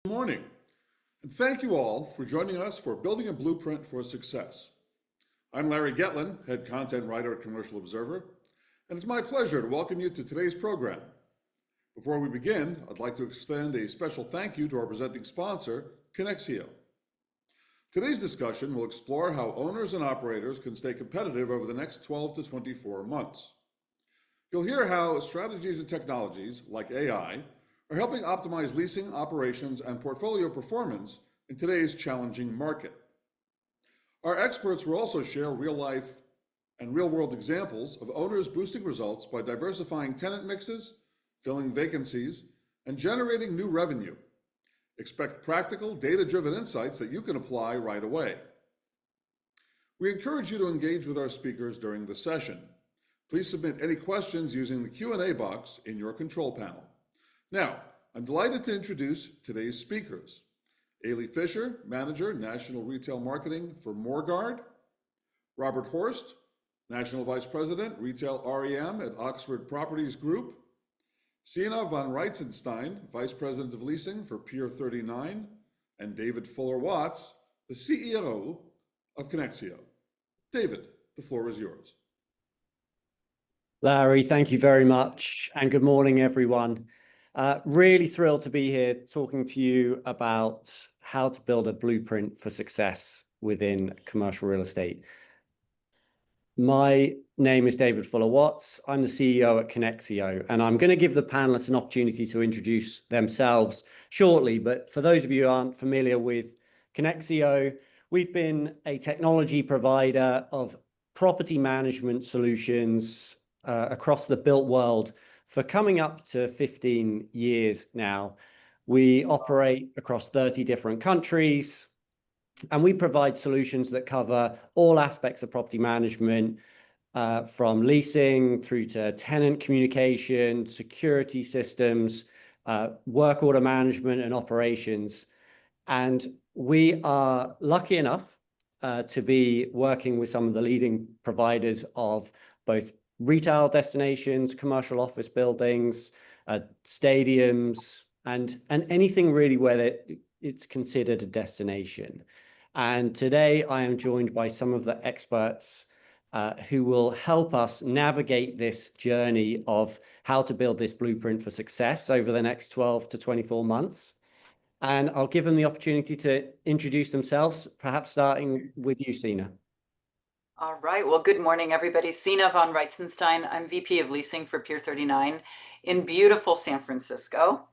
Good morning, and thank you all for joining us for Building a Blueprint for Success. I'm Larry Getlin, head content writer at Commercial Observer, and it's my pleasure to welcome you to today's program. Before we begin, I'd like to extend a special thank you to our presenting sponsor, Kinexio. Today's discussion will explore how owners and operators can stay competitive over the next 12 to 24 months. You'll hear how strategies and technologies, like AI, are helping optimize leasing, operations, and portfolio performance in today's challenging market. Our experts will also share real-life and real-world examples of owners boosting results by diversifying tenant mixes, filling vacancies, and generating new revenue. Expect practical, data-driven insights that you can apply right away. We encourage you to engage with our speakers during the session. Please submit any questions using the Q&A box in your control panel. Now, I'm delighted to introduce today's speakers. Eilidh Fisher, Manager, National Retail Marketing for Morguard. Robert Horst, National Vice President, Retail REM at Oxford Properties Group. Sina von Reitzenstein, Vice President of Leasing for Pier39. And David Fuller-Watts, the CEO of Kinexio. David, the floor is yours. Larry, thank you very much, and good morning, everyone. Really thrilled to be here talking to you about how to build a blueprint for success within commercial real estate. My name is David Fuller-Watts. I'm the CEO at Kinexio, and I'm going to give the panelists an opportunity to introduce themselves shortly. But for those of you who aren't familiar with Kinexio, we've been a technology provider of property management solutions across the built world for coming up to 15 years now. We operate across 30 different countries, and we provide solutions that cover all aspects of property management, from leasing through to tenant communication, security systems, work order management, and operations. And we are lucky enough to be working with some of the leading providers of both retail destinations, commercial office buildings, stadiums, and anything really where it's considered a destination. And today I am joined by some of the experts who will help us navigate this journey of how to build this blueprint for success over the next 12 to 24 months. And I'll give them the opportunity to introduce themselves, perhaps starting with you, Sina. All right. Well, good morning, everybody. Sina von Reitzenstein. I'm VP of Leasing for Pier39 in beautiful San Francisco.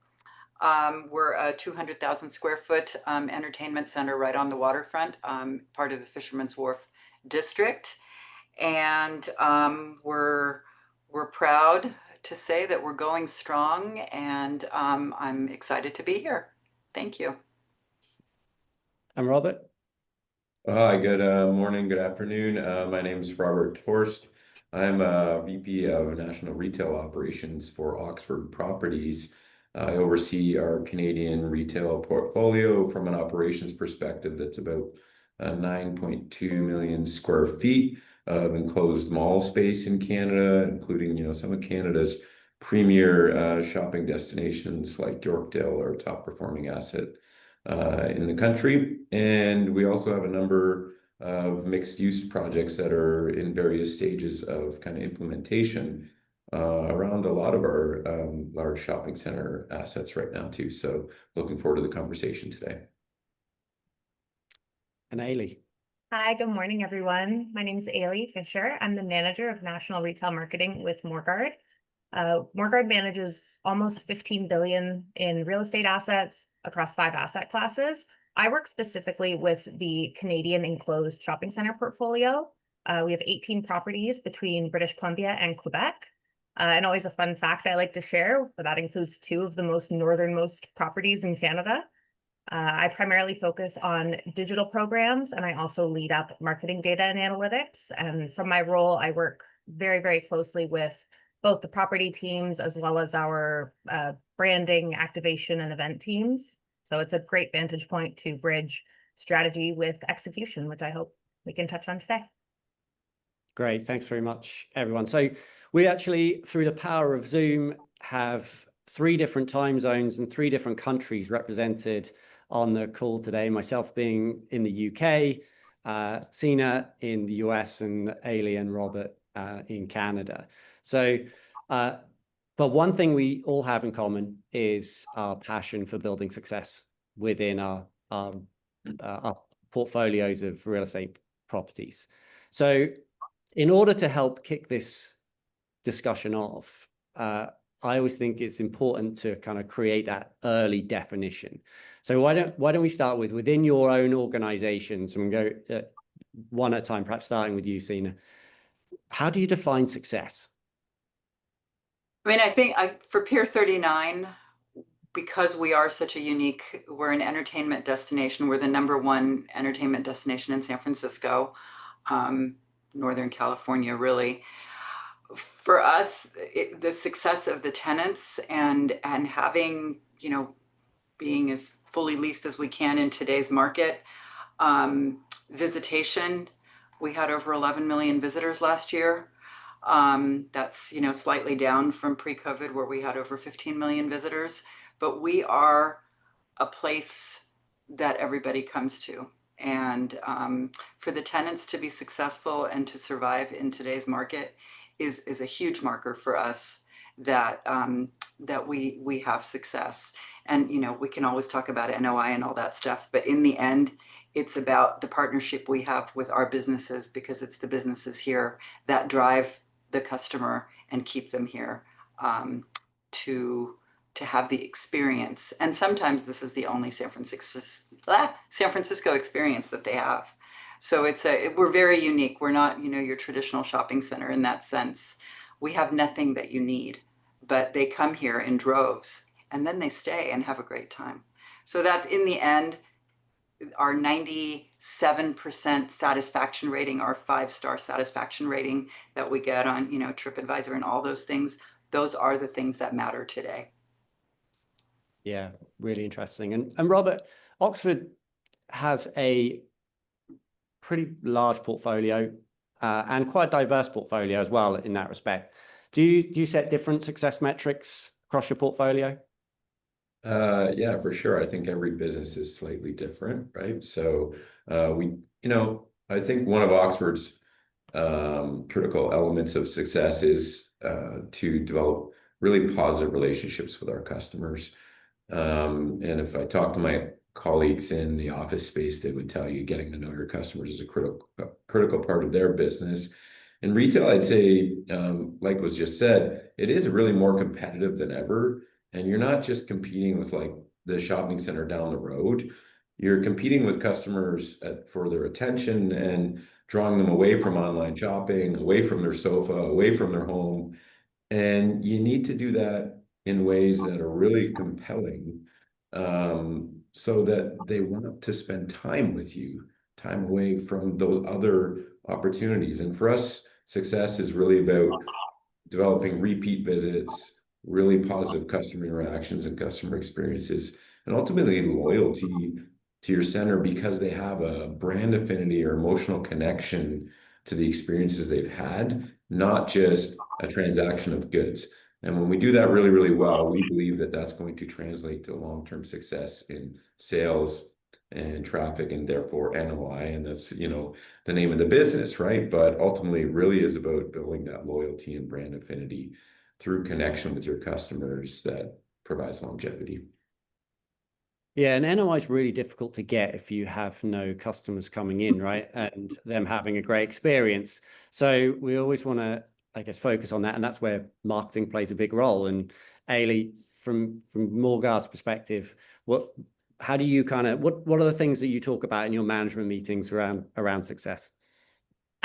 We're a 200,000 square foot entertainment center right on the waterfront, part of the Fisherman's Wharf district. And we're proud to say that we're going strong, and I'm excited to be here. Thank you. And Robert? Hi, good morning, good afternoon. My name is Robert Horst. I'm a VP of National Retail Operations for Oxford Properties. I oversee our Canadian retail portfolio from an operations perspective. That's about 9.2 million square feet of enclosed mall space in Canada, including some of Canada's premier shopping destinations like Yorkdale, our top performing asset in the country. And we also have a number of mixed use projects that are in various stages of kind of implementation around a lot of our large shopping center assets right now too. So looking forward to the conversation today. And Eilidh. Hi, good morning, everyone. My name is Eilidh Fisher. I'm the manager of National Retail Marketing with Morguard. Morguard manages almost 15 billion in real estate assets across 5 asset classes. I work specifically with the Canadian enclosed shopping center portfolio. We have 18 properties between British Columbia and Quebec. And always a fun fact I like to share, but that includes 2 of the most northernmost properties in Canada. I primarily focus on digital programs, and I also lead up marketing data and analytics. And from my role, I work very, very closely with both the property teams as well as our branding, activation, and event teams. So it's a great vantage point to bridge strategy with execution, which I hope we can touch on today. Great. Thanks very much, everyone. So we actually, through the power of Zoom, have 3 different time zones and 3 different countries represented on the call today, myself being in the UK, Sina in the US, and Eilidh and Robert in Canada. So, but one thing we all have in common is our passion for building success within our portfolios of real estate properties. So in order to help kick this discussion off, I always think it's important to kind of create that early definition. So why don't we start with within your own organizations, and go one at a time, perhaps starting with you, Sina. How do you define success? I mean, I think for Pier39, because we are such a unique, we're an entertainment destination. We're the #1 entertainment destination in San Francisco, Northern California, really. For us, the success of the tenants and having, you know, being as fully leased as we can in today's market. Visitation, we had over 11 million visitors last year. That's, you know, slightly down from pre-COVID where we had over 15 million visitors, but we are a place that everybody comes to. And for the tenants to be successful and to survive in today's market is a huge marker for us that that we have success. And, you know, we can always talk about NOI and all that stuff, but in the end, it's about the partnership we have with our businesses, because it's the businesses here that drive the customer and keep them here to have the experience. And sometimes this is the only San Francisco experience that they have. So we're very unique. We're not, you know, your traditional shopping center in that sense. We have nothing that you need, but they come here in droves and then they stay and have a great time. So that's, in the end, our 97% satisfaction rating, our 5-star satisfaction rating that we get on, you know, TripAdvisor and all those things. Those are the things that matter today. Yeah, really interesting. And Robert, Oxford has a pretty large portfolio and quite a diverse portfolio as well in that respect. Do you set different success metrics across your portfolio? Yeah, for sure. I think every business is slightly different, right? So I think one of Oxford's critical elements of success is to develop really positive relationships with our customers. And if I talk to my colleagues in the office space, they would tell you getting to know your customers is a critical part of their business. In retail, I'd say, like was just said, it is really more competitive than ever. And you're not just competing with like the shopping center down the road. You're competing with customers for their attention and drawing them away from online shopping, away from their sofa, away from their home. And you need to do that in ways that are really compelling, so that they want to spend time with you, time away from those other opportunities. And for us, success is really about developing repeat visits, really positive customer interactions and customer experiences, and ultimately loyalty to your center because they have a brand affinity or emotional connection to the experiences they've had, not just a transaction of goods. And when we do that really, really well, we believe that that's going to translate to long-term success in sales and traffic and therefore NOI. And that's, you know, the name of the business, right? But ultimately it really is about building that loyalty and brand affinity through connection with your customers that provides longevity. Yeah, and NOI is really difficult to get if you have no customers coming in, right? And them having a great experience. So we always want to, I guess, focus on that. And that's where marketing plays a big role. And Eilidh, from Morguard's perspective, how do you kind of, what are the things that you talk about in your management meetings around success?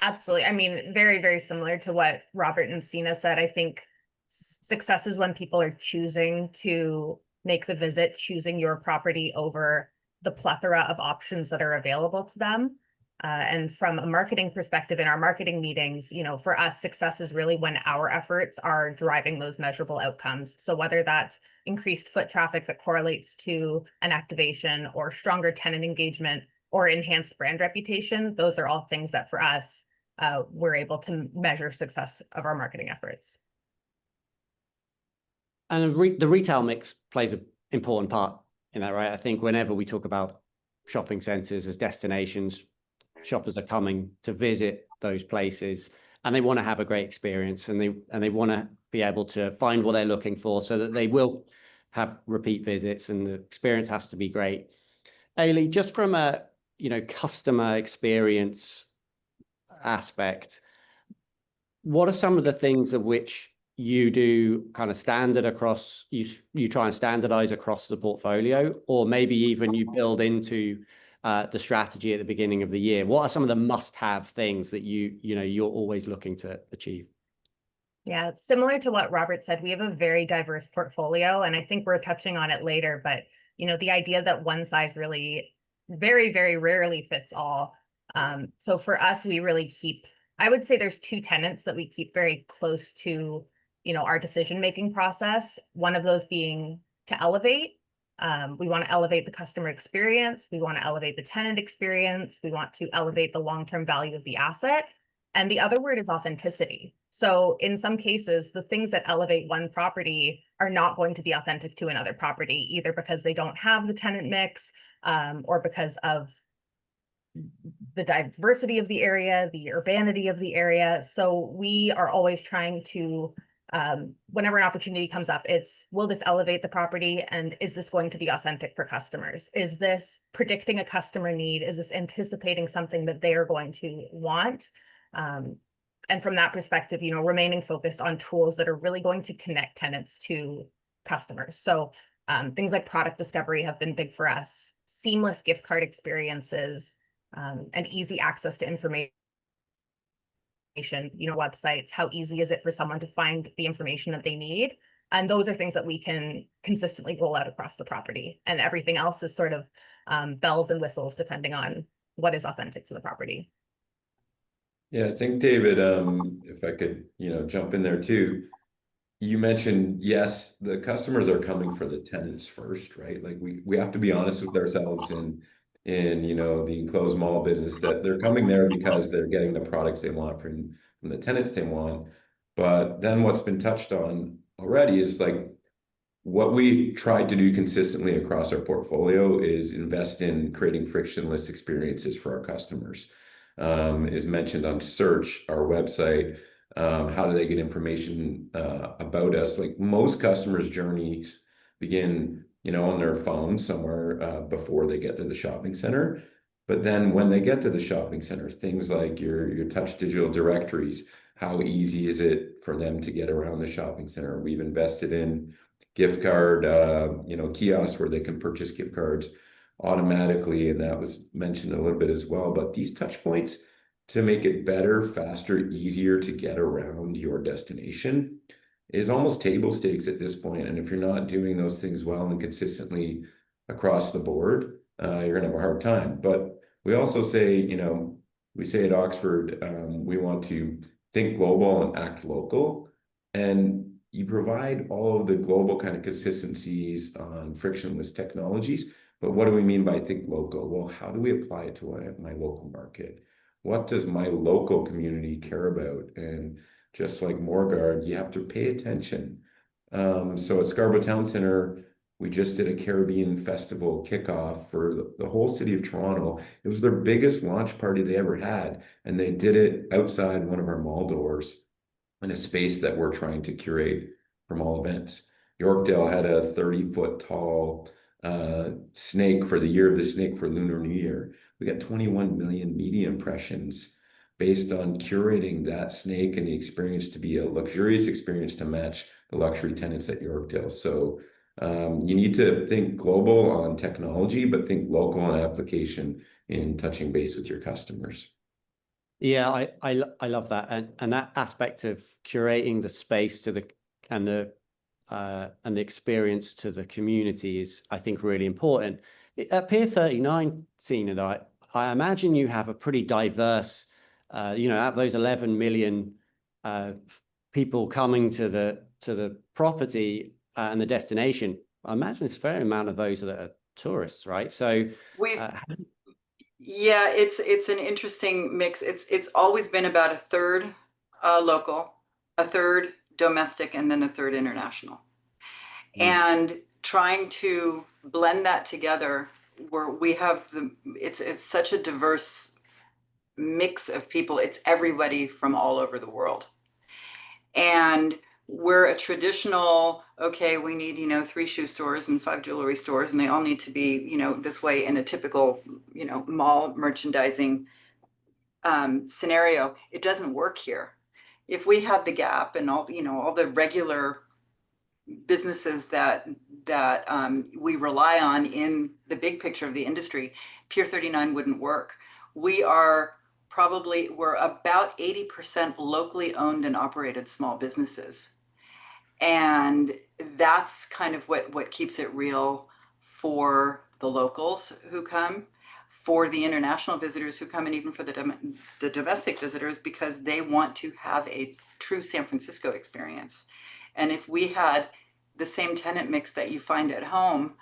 Absolutely. I mean, very, very similar to what Robert and Sina said. I think success is when people are choosing to make the visit, choosing your property over the plethora of options that are available to them. And from a marketing perspective, in our marketing meetings, you know, for us, success is really when our efforts are driving those measurable outcomes. So whether that's increased foot traffic that correlates to an activation or stronger tenant engagement or enhanced brand reputation, those are all things that for us, we're able to measure success of our marketing efforts. And the retail mix plays an important part in that, right? I think whenever we talk about shopping centers as destinations, shoppers are coming to visit those places and they want to have a great experience, and they want to be able to find what they're looking for so that they will have repeat visits and the experience has to be great. Eilidh, just from a customer experience aspect, what are some of the things of which you do kind of standard across, you try and standardize across the portfolio, or maybe even you build into the strategy at the beginning of the year? What are some of the must-have things that you're always looking to achieve? Yeah, it's similar to what Robert said. We have a very diverse portfolio, and I think we're touching on it later, but the idea that one size really very, very rarely fits all. So for us, we really keep, I would say there's two tenets that we keep very close to, our decision-making process. One of those being to elevate. We want to elevate the customer experience. We want to elevate the tenant experience. We want to elevate the long-term value of the asset. And the other word is authenticity. So in some cases, the things that elevate one property are not going to be authentic to another property, either because they don't have the tenant mix, or because of the diversity of the area, the urbanity of the area. So we are always trying to, whenever an opportunity comes up, it's, will this elevate the property? And is this going to be authentic for customers? Is this predicting a customer need? Is this anticipating something that they are going to want? And from that perspective, remaining focused on tools that are really going to connect tenants to customers. So things like product discovery have been big for us, seamless gift card experiences, and easy access to information, websites. How easy is it for someone to find the information that they need? And those are things that we can consistently roll out across the property. And everything else is sort of bells and whistles, depending on what is authentic to the property. Yeah, I think, David, if I could, jump in there too. You mentioned, yes, the customers are coming for the tenants first, right? Like we have to be honest with ourselves in the enclosed mall business, that they're coming there because they're getting the products they want from the tenants they want. But then what's been touched on already is like what we tried to do consistently across our portfolio is invest in creating frictionless experiences for our customers. Is mentioned on search, our website. How do they get information about us? Like most customers' journeys begin, on their phone somewhere before they get to the shopping center. But then when they get to the shopping center, things like your touch digital directories, how easy is it for them to get around the shopping center? We've invested in gift card, kiosks where they can purchase gift cards automatically, and that was mentioned a little bit as well. But these touch points to make it better, faster, easier to get around your destination is almost table stakes at this point. And if you're not doing those things well and consistently across the board, you're gonna have a hard time. But we also say, we say at Oxford, we want to think global and act local. And you provide all of the global kind of consistencies on frictionless technologies. But what do we mean by think local? Well, how do we apply it to my local market? What does my local community care about? And just like Morguard, you have to pay attention. So at Scarborough Town Center, we just did a Caribbean festival kickoff for the whole city of Toronto. It was their biggest launch party they ever had. And they did it outside one of our mall doors in a space that we're trying to curate for mall events. Yorkdale had a 30-foot tall snake for the year of the snake for Lunar New Year. We got 21 million media impressions based on curating that snake and the experience to be a luxurious experience to match the luxury tenants at Yorkdale. So you need to think global on technology, but think local on application in touching base with your customers. Yeah, I love that, and that aspect of curating the space to the experience to the community is, I think, really important. At Pier39, Sina, I imagine you have a pretty diverse, out of those 11 million people coming to the property and the destination, I imagine it's a fair amount of those that are tourists, right? So yeah, it's an interesting mix. It's always been about a third local, a third domestic, and then a third international. and trying to blend that together where we have it's such a diverse mix of people. It's everybody from all over the world. And we're a traditional, okay, we need, 3 shoe stores and 5 jewelry stores, and they all need to be, this way in a typical, mall merchandising scenario. It doesn't work here. If we had the Gap and all, all the regular businesses that we rely on in the big picture of the industry, Pier 39 wouldn't work. We're about 80% locally owned and operated small businesses. And that's kind of what keeps it real for the locals who come, for the international visitors who come, and even for the domestic visitors, because they want to have a true San Francisco experience. And if we had the same tenant mix that you find at home,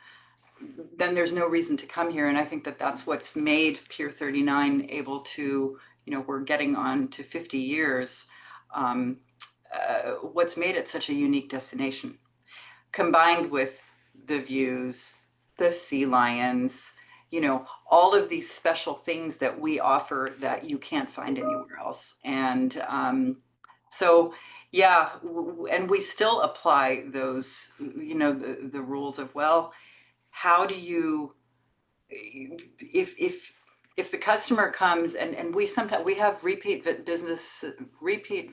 then there's no reason to come here. And I think that that's what's made Pier 39 able to, we're getting on to 50 years, what's made it such a unique destination, combined with the views, the sea lions, all of these special things that we offer that you can't find anywhere else. And so, yeah, and we still apply those, the rules of, well, how do you, if the customer comes and we have repeat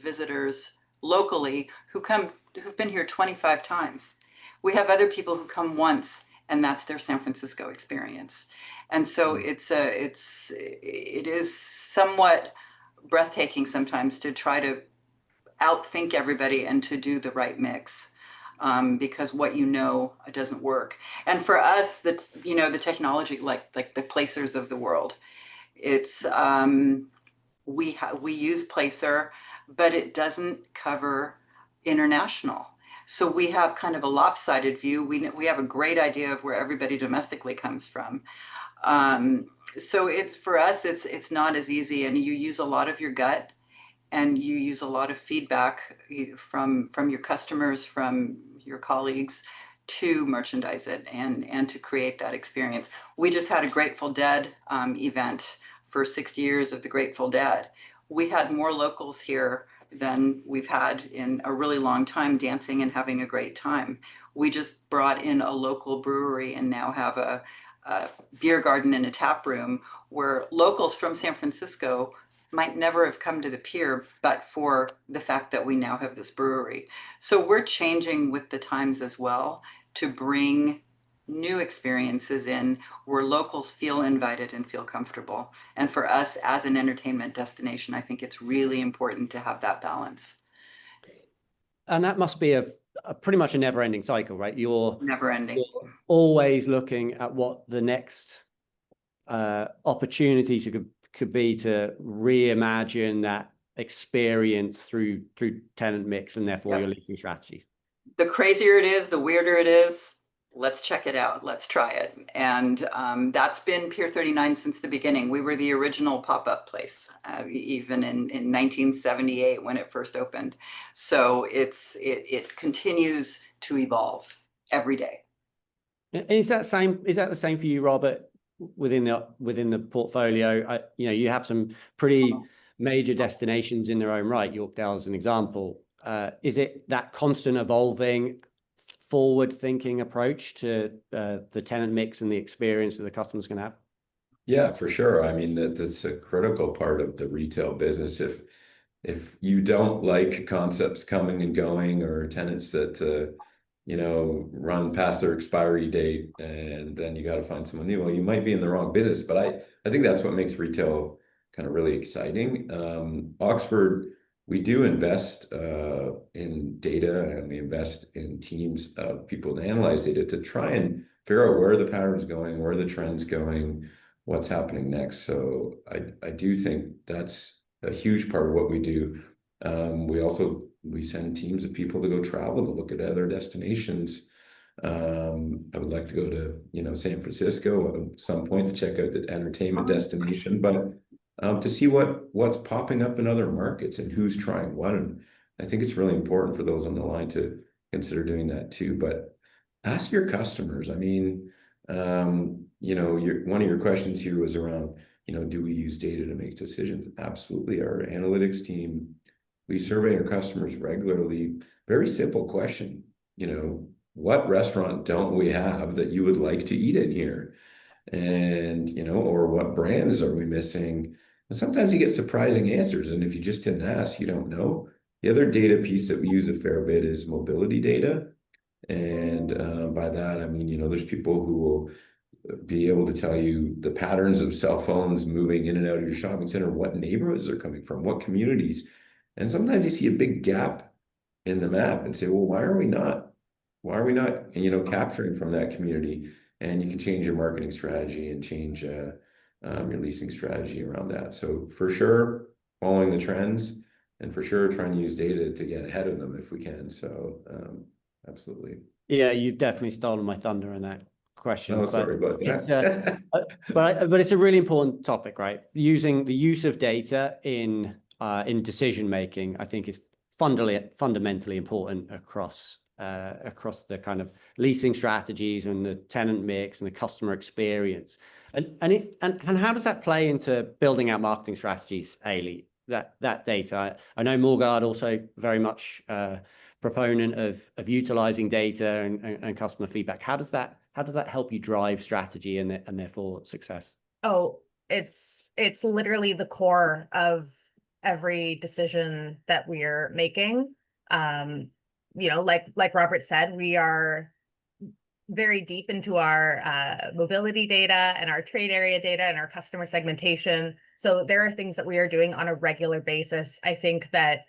visitors locally who've been here 25 times. We have other people who come once, and that's their San Francisco experience. And so it is somewhat breathtaking sometimes to try to outthink everybody and to do the right mix, because what it doesn't work. And for us, the technology, like the placers of the world, it's we use Placer, but it doesn't cover international. So we have kind of a lopsided view. We have a great idea of where everybody domestically comes from. So for us, it's not as easy, and you use a lot of your gut, and you use a lot of feedback from your customers, from your colleagues, to merchandise it and to create that experience. We just had a Grateful Dead event for 60 years of the Grateful Dead. We had more locals here than we've had in a really long time, dancing and having a great time. We just brought in a local brewery and now have a beer garden and a tap room where locals from San Francisco might never have come to the pier, but for the fact that we now have this brewery. So we're changing with the times as well to bring new experiences in where locals feel invited and feel comfortable. And for us as an entertainment destination, I think it's really important to have that balance. And that must be a pretty much a never-ending cycle, right? You're never-ending. You're always looking at what the next opportunities could be to reimagine that experience through tenant mix, and therefore your leasing strategy. The crazier it is, the weirder it is, let's check it out. Let's try it. And that's been Pier 39 since the beginning. We were the original pop-up place, even in 1978 when it first opened. So it continues to evolve every day. Is that the same for you, Robert, within the portfolio? You have some pretty major destinations in their own right. Yorkdale is an example. Is it that constant evolving, forward-thinking approach to the tenant mix and the experience that the customers can have? Yeah, for sure. I mean, that's a critical part of the retail business. If you don't like concepts coming and going, or tenants that run past their expiry date, and then you got to find someone new, well, you might be in the wrong business. But I think that's what makes retail kind of really exciting. Oxford, we do invest in data, and we invest in teams of people to analyze data to try and figure out where the pattern's going, where the trend's going, what's happening next. So I do think that's a huge part of what we do. We send teams of people to go travel to look at other destinations. I would like to go to San Francisco at some point to check out the entertainment destination, but to see what's popping up in other markets and who's trying what. And I think it's really important for those on the line to consider doing that too. But ask your customers. I mean, one of your questions here was around, do we use data to make decisions? Absolutely. Our analytics team, we survey our customers regularly. Very simple question, what restaurant don't we have that you would like to eat in here? And, or what brands are we missing? And sometimes you get surprising answers. And if you just didn't ask, you don't know. The other data piece that we use a fair bit is mobility data. And by that, I mean, there's people who will be able to tell you the patterns of cell phones moving in and out of your shopping center, what neighborhoods they're coming from, what communities. And sometimes you see a big gap in the map and say, well, why are we not, capturing from that community? And you can change your marketing strategy and change your leasing strategy around that. So for sure, following the trends, and for sure trying to use data to get ahead of them if we can. So absolutely. Yeah, you've definitely stolen my thunder in that question. Oh, sorry about that. But it's a really important topic, right? Using the use of data in decision making, I think, is fundamentally important across the kind of leasing strategies and the tenant mix and the customer experience. And how does that play into building out marketing strategies, Eilidh? That data. I know Morguard also very much proponent of utilizing data and customer feedback. How does that help you drive strategy and therefore success? Oh, it's literally the core of every decision that we're making. Like Robert said, we are very deep into our mobility data and our trade area data and our customer segmentation. So there are things that we are doing on a regular basis. I think that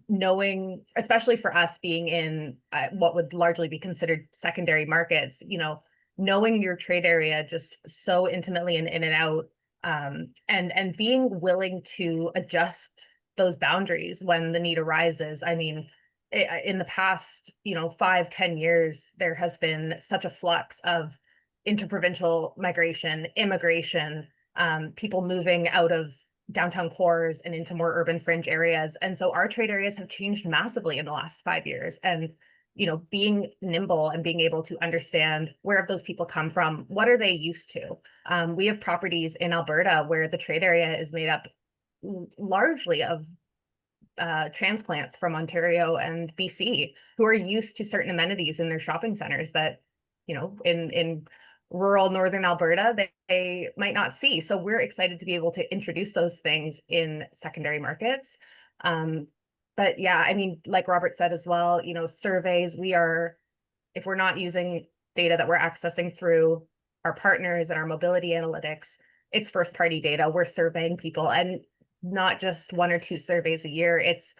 knowing, especially for us being in what would largely be considered secondary markets, knowing your trade area just so intimately and in and out, and being willing to adjust those boundaries when the need arises. I mean, in the past, 5-10 years, there has been such a flux of interprovincial migration, immigration, people moving out of downtown cores and into more urban fringe areas. And so our trade areas have changed massively in the last 5 years. And, being nimble and being able to understand where have those people come from, what are they used to? We have properties in Alberta where the trade area is made up largely of transplants from Ontario and BC who are used to certain amenities in their shopping centers that, in rural northern Alberta, they might not see. So we're excited to be able to introduce those things in secondary markets. But yeah, I mean, like Robert said as well, surveys, if we're not using data that we're accessing through our partners and our mobility analytics, it's first party data. We're surveying people, and not just 1 or 2 surveys a year. It's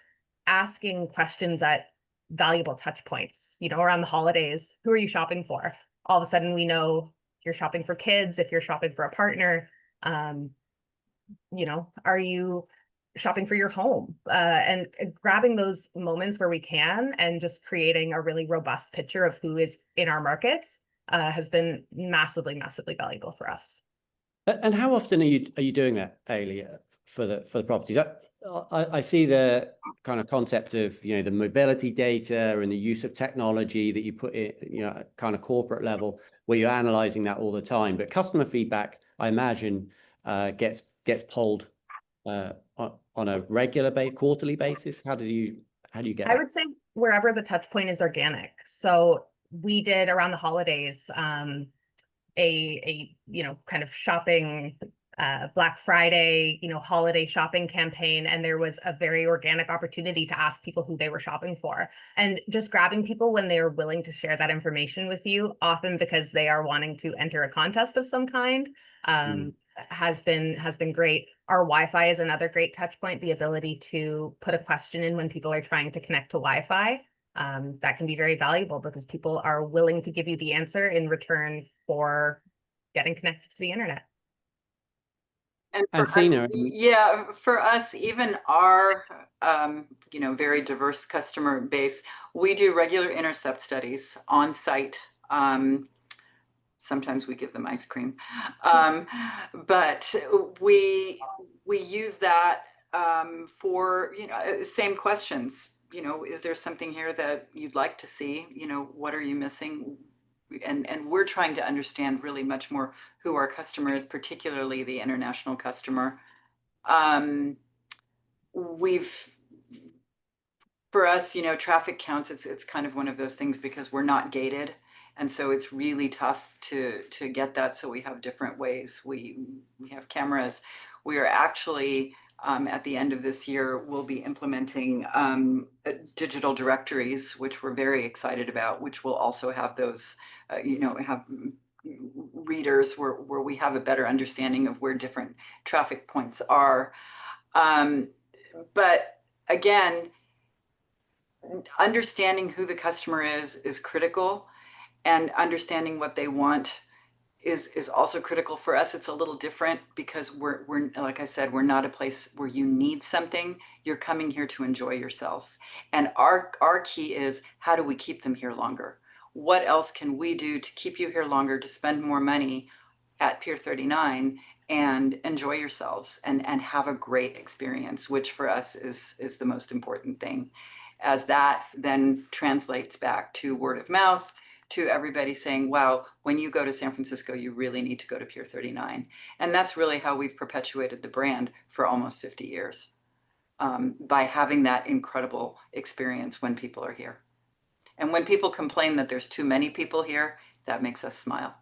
asking questions at valuable touch points, around the holidays. Who are you shopping for? All of a sudden we know you're shopping for kids, if you're shopping for a partner, are you shopping for your home? And grabbing those moments where we can and just creating a really robust picture of who is in our markets has been massively, massively valuable for us. And how often are you doing that, Eilidh, for the properties? I see the kind of concept of the mobility data and the use of technology that you put in kind of corporate level where you're analyzing that all the time. But customer feedback, I imagine, gets polled on a regular quarterly basis. How do you get that? I would say wherever the touch point is organic. So we did around the holidays a kind of shopping Black Friday, holiday shopping campaign. And there was a very organic opportunity to ask people who they were shopping for, and just grabbing people when they are willing to share that information with you, often because they are wanting to enter a contest of some kind, has been great. Our Wi-Fi is another great touch point. The ability to put a question in when people are trying to connect to Wi-Fi, that can be very valuable because people are willing to give you the answer in return for getting connected to the internet. And Sina, for us, even our very diverse customer base, we do regular intercept studies on site. Sometimes we give them ice cream, but we use that for same questions. Is there something here that you'd like to see? What are you missing? and we're trying to understand really much more who our customer is, particularly the international customer. For us, traffic counts, it's kind of one of those things because we're not gated. And so it's really tough to get that. So we have different ways. We have cameras. We are actually, at the end of this year, we'll be implementing digital directories, which we're very excited about, which will also have those, have readers where we have a better understanding of where different traffic points are. But again, understanding who the customer is critical, and understanding what they want is also critical. For us, it's a little different because we're like I said, we're not a place where you need something. You're coming here to enjoy yourself. And our key is, how do we keep them here longer? What else can we do to keep you here longer, to spend more money at Pier 39 and enjoy yourselves and have a great experience, which for us is the most important thing. As that then translates back to word of mouth, to everybody saying, wow, when you go to San Francisco, you really need to go to Pier 39. And that's really how we've perpetuated the brand for almost 50 years, by having that incredible experience when people are here. And when people complain that there's too many people here, that makes us smile.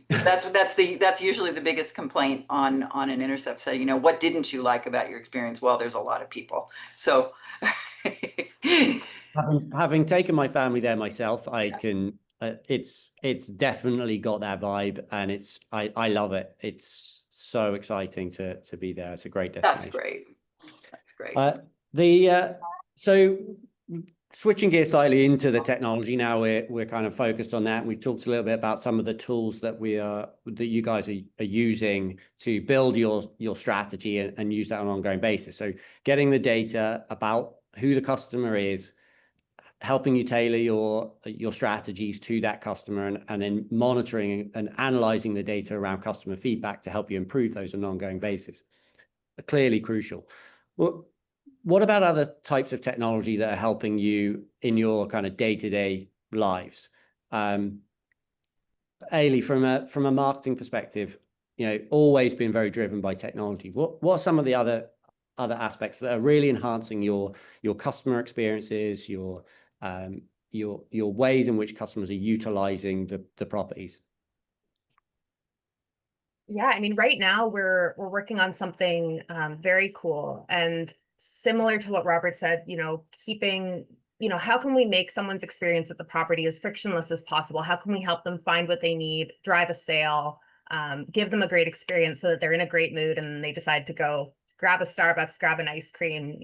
That's usually the biggest complaint on an intercept site. What didn't you like about your experience? Well, there's a lot of people. So having taken my family there myself, I can, it's definitely got that vibe, and I love it. It's so exciting to be there. It's a great destination. That's great. So switching gears slightly into the technology now, we're kind of focused on that. And we've talked a little bit about some of the tools that you guys are using to build your strategy and use that on an ongoing basis. So getting the data about who the customer is, helping you tailor your strategies to that customer, and then monitoring and analyzing the data around customer feedback to help you improve those on an ongoing basis. Clearly crucial. Well, what about other types of technology that are helping you in your kind of day-to-day lives? Eilidh, from a marketing perspective, always been very driven by technology. What are some of the other aspects that are really enhancing your customer experiences, your ways in which customers are utilizing the properties? Yeah, I mean, right now we're working on something very cool and similar to what Robert said. Keeping, how can we make someone's experience at the property as frictionless as possible? How can we help them find what they need, drive a sale, give them a great experience so that they're in a great mood and they decide to go grab a Starbucks, grab an ice cream,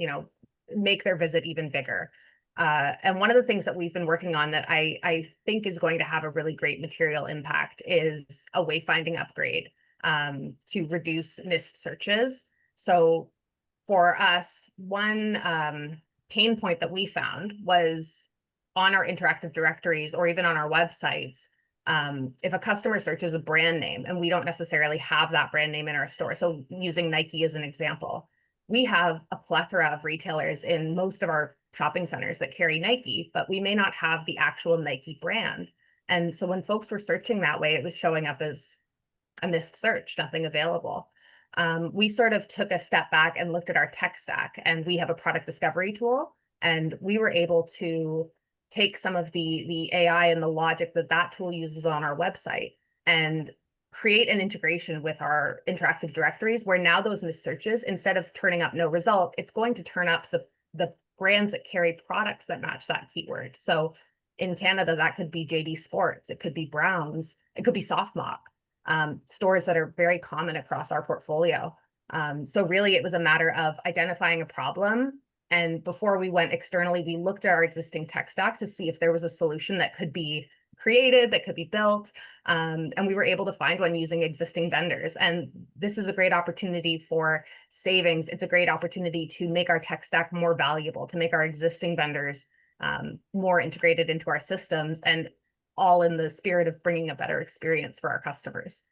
make their visit even bigger. And one of the things that we've been working on that I think is going to have a really great material impact is a wayfinding upgrade to reduce missed searches. So for us, one pain point that we found was on our interactive directories or even on our websites, if a customer searches a brand name and we don't necessarily have that brand name in our store. So using Nike as an example, we have a plethora of retailers in most of our shopping centers that carry Nike, but we may not have the actual Nike brand. And so when folks were searching that way, it was showing up as a missed search, nothing available. We sort of took a step back and looked at our tech stack, and we have a product discovery tool, and we were able to take some of the AI and the logic that tool uses on our website and create an integration with our interactive directories, where now those missed searches, instead of turning up no result, it's going to turn up the brands that carry products that match that keyword. So in Canada, that could be JD Sports, it could be Browns, it could be Softmock, stores that are very common across our portfolio. So really it was a matter of identifying a problem. And before we went externally, we looked at our existing tech stack to see if there was a solution that could be created, that could be built. And we were able to find one using existing vendors. And this is a great opportunity for savings. It's a great opportunity to make our tech stack more valuable, to make our existing vendors more integrated into our systems, and all in the spirit of bringing a better experience for our customers.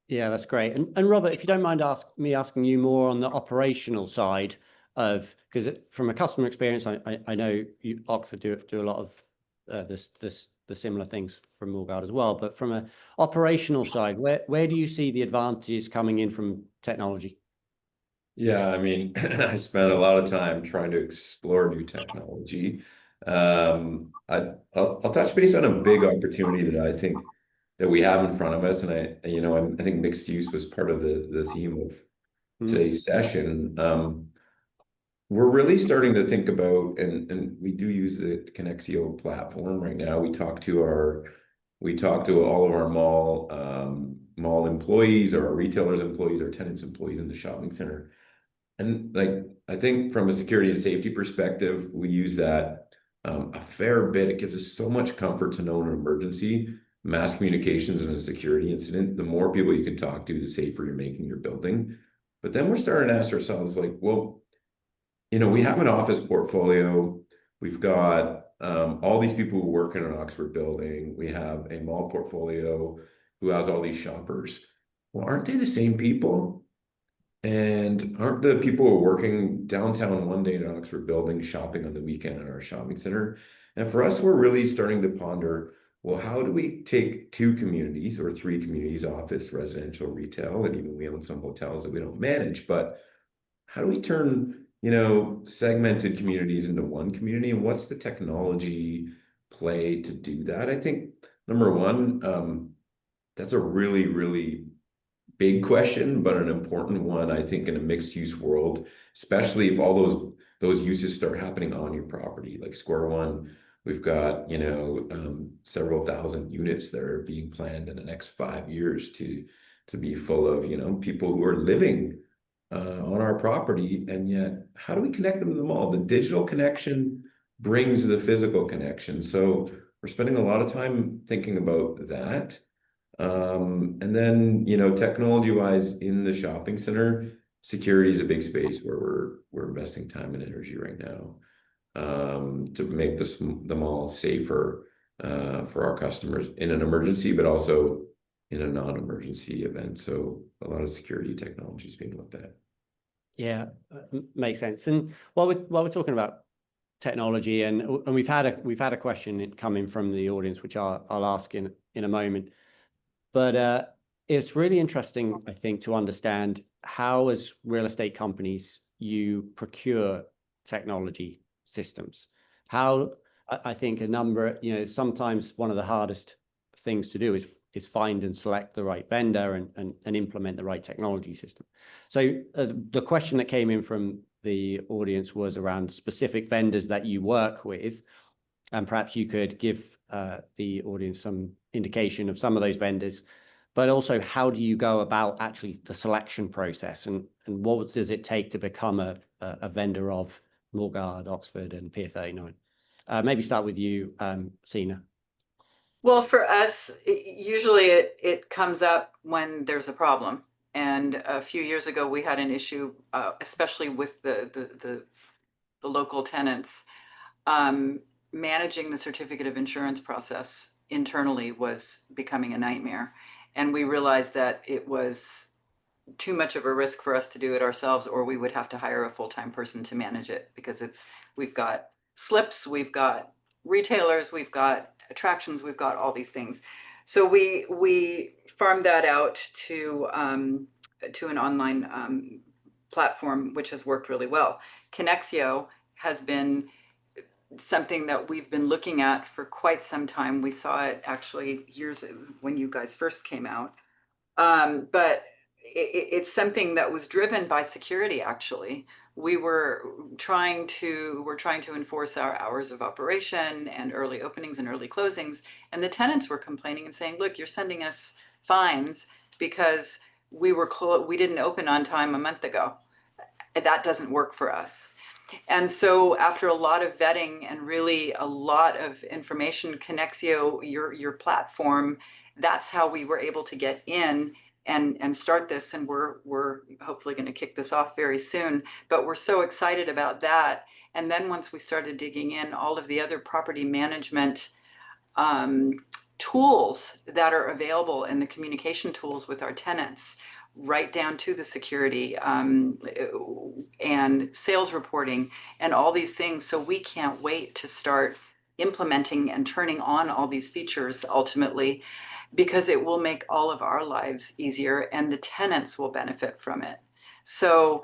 Yeah, that's great. And Robert, if you don't mind me asking you more on the operational side of, because from a customer experience, I know Oxford do a lot of the the similar things from Morguard as well. But from an operational side, where do you see the advantages coming in from technology? Yeah, I mean, I spent a lot of time trying to explore new technology. I'll touch base on a big opportunity that I think that we have in front of us, and I think mixed use was part of the theme of today's session. We're really starting to think about, and we do use the Kinexio platform right now. We talk to all of our mall employees, or our retailers' employees, our tenants' employees in the shopping center. And like, I think from a security and safety perspective, we use that a fair bit. It gives us so much comfort to know in an emergency, mass communications and a security incident. The more people you can talk to, the safer you're making your building. But then we're starting to ask ourselves, like, well, we have an office portfolio. We've got all these people who work in an Oxford building. We have a mall portfolio who has all these shoppers. Well, aren't they the same people? And aren't the people who are working downtown one day in an Oxford building shopping on the weekend in our shopping center? And for us, we're really starting to ponder, well, how do we take 2 communities or 3 communities, office, residential, retail, and even we own some hotels that we don't manage, but how do we turn, segmented communities into one community? And what's the technology play to do that? I think number one, that's a really, really big question, but an important one, I think, in a mixed use world, especially if all those uses start happening on your property. Like Square One, we've got, several thousand units that are being planned in the next 5 years to be full of, people who are living on our property. And yet, how do we connect them to the mall? The digital connection brings the physical connection. So we're spending a lot of time thinking about that. And then, technology-wise in the shopping center, security is a big space where we're investing time and energy right now to make the mall safer for our customers in an emergency, but also in a non-emergency event. So a lot of security technology is being looked at. Yeah, makes sense. And while we're talking about technology, and we've had a question coming from the audience, which I'll ask in a moment. But it's really interesting, I think, to understand how, as real estate companies, you procure technology systems. How I think sometimes one of the hardest things to do is find and select the right vendor and implement the right technology system. So the question that came in from the audience was around specific vendors that you work with, and perhaps you could give the audience some indication of some of those vendors, but also how do you go about actually the selection process, and what does it take to become a vendor of Morguard, Oxford, and Pier39? Maybe start with you, Sina. Well, for us, usually it comes up when there's a problem. And a few years ago, we had an issue, especially with the local tenants. Managing the certificate of insurance process internally was becoming a nightmare. And we realized that it was too much of a risk for us to do it ourselves, or we would have to hire a full-time person to manage it, because we've got slips, we've got retailers, we've got attractions, we've got all these things. So we farmed that out to an online platform, which has worked really well. Kinexio has been something that we've been looking at for quite some time. We saw it actually years when you guys first came out. But it's something that was driven by security, actually. We're trying to enforce our hours of operation and early openings and early closings. And the tenants were complaining and saying, look, you're sending us fines because we didn't open on time a month ago. That doesn't work for us. And so after a lot of vetting and really a lot of information, Kinexio, your platform, that's how we were able to get in and start this. And we're hopefully going to kick this off very soon, but we're so excited about that. And then once we started digging in, all of the other property management tools that are available and the communication tools with our tenants, right down to the security and sales reporting and all these things. So we can't wait to start implementing and turning on all these features ultimately, because it will make all of our lives easier and the tenants will benefit from it. So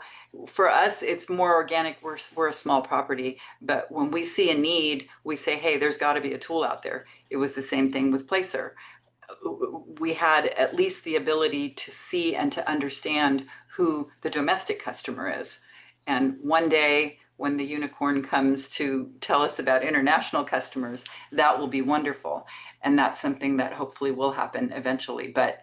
for us, it's more organic. We're a small property, but when we see a need, we say, hey, there's got to be a tool out there. It was the same thing with Placer. We had at least the ability to see and to understand who the domestic customer is. And one day when the unicorn comes to tell us about international customers, that will be wonderful. And that's something that hopefully will happen eventually. But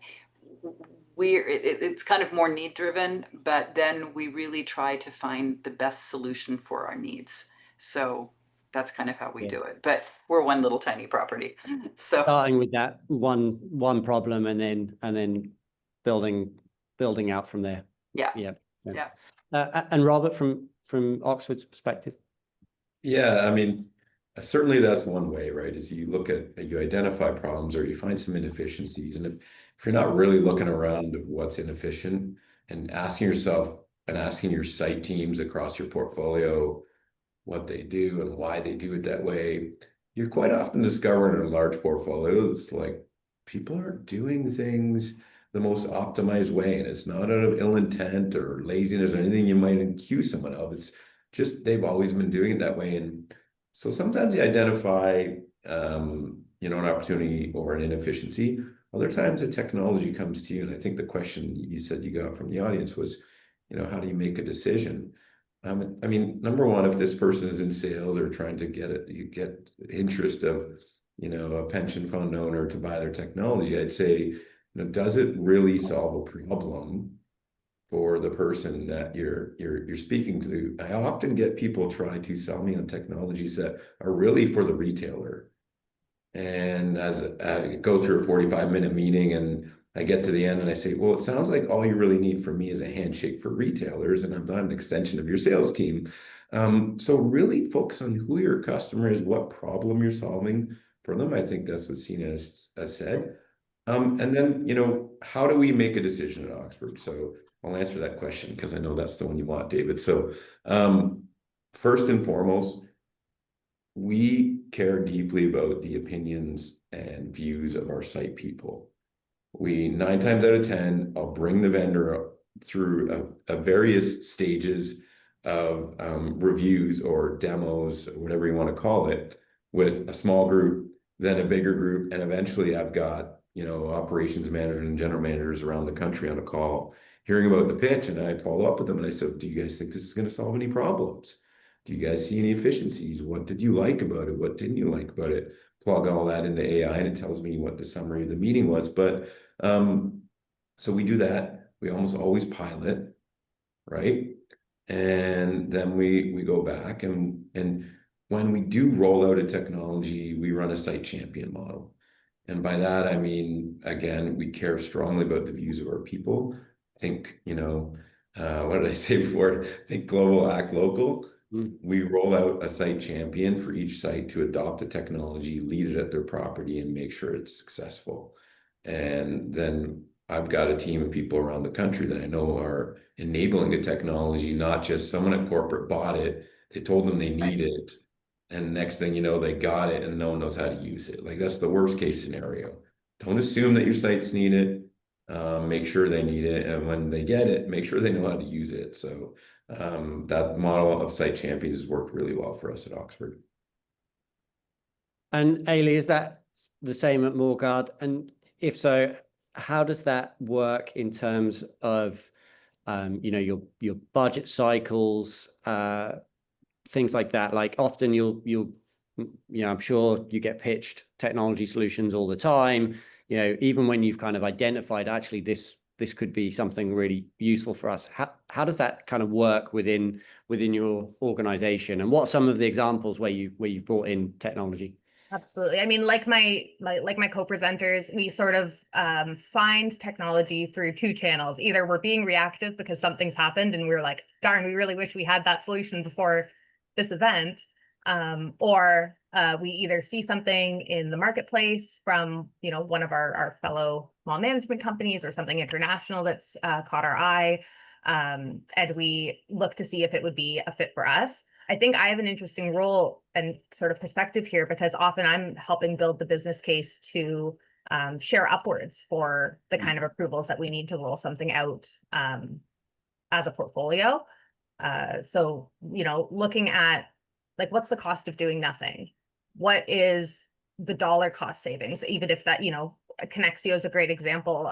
it's kind of more need driven, but then we really try to find the best solution for our needs. So that's kind of how we do it. But we're one little tiny property. So starting with that one problem and then building out from there. Yeah. Sense. Yeah. And Robert, from Oxford's perspective. Yeah, I mean, certainly that's one way, right? Is you identify problems or you find some inefficiencies. And if you're not really looking around at what's inefficient and asking yourself and asking your site teams across your portfolio what they do and why they do it that way, you're quite often discovering in a large portfolio, it's like people aren't doing things the most optimized way. And it's not out of ill intent or laziness or anything you might accuse someone of. It's just they've always been doing it that way. And so sometimes you identify, an opportunity or an inefficiency. Other times the technology comes to you. And I think the question you said you got from the audience was, how do you make a decision? I mean, number one, if this person is in sales or trying to get interest of, a pension fund owner to buy their technology, I'd say, does it really solve a problem for the person that you're speaking to? I often get people try to sell me on technologies that are really for the retailer. And as I go through a 45-minute meeting and I get to the end and I say, well, it sounds like all you really need from me is a handshake for retailers, and I'm not an extension of your sales team. So really focus on who your customer is, what problem you're solving for them. I think that's what Sina has said. And then, how do we make a decision at Oxford? So I'll answer that question because I know that's the one you want, David. So first and foremost, we care deeply about the opinions and views of our site people. 9 times out of 10, I'll bring the vendor through a various stages of reviews or demos, or whatever you want to call it, with a small group, then a bigger group, and eventually I've got operations managers and general managers around the country on a call, hearing about the pitch, and I follow up with them and I said, do you guys think this is going to solve any problems? Do you guys see any efficiencies? What did you like about it? What didn't you like about it? Plug all that into AI and it tells me what the summary of the meeting was. But so we do that. We almost always pilot, right? And then we go back and when we do roll out a technology, we run a site champion model. And by that, I mean, again, we care strongly about the views of our people. I think, what did I say before? Think global, act local. We roll out a site champion for each site to adopt the technology, lead it at their property, and make sure it's successful. And then I've got a team of people around the country that I know are enabling the technology, not just someone at corporate bought it, they told them they need it, and next thing you know, they got it and no one knows how to use it. Like, that's the worst case scenario. Don't assume that your sites need it. Make sure they need it, and when they get it, make sure they know how to use it. So that model of site champions has worked really well for us at Oxford. And Eilidh, is that the same at Morguard? And if so, how does that work in terms of your budget cycles, things like that? Like, often you'll I'm sure you get pitched technology solutions all the time. Even when you've kind of identified actually this could be something really useful for us. How does that kind of work within your organization? And what are some of the examples where you've brought in technology? Absolutely. I mean, like my co-presenters, we sort of find technology through 2 channels. Either we're being reactive because something's happened and we're like, darn, we really wish we had that solution before this event. Or we either see something in the marketplace from, one of our fellow mall management companies or something international that's caught our eye. And we look to see if it would be a fit for us. I think I have an interesting role and sort of perspective here, because often I'm helping build the business case to share upwards for the kind of approvals that we need to roll something out as a portfolio. So, you know, looking at like, what's the cost of doing nothing? What is the dollar cost savings? Even if that, you know, Kinexio is a great example,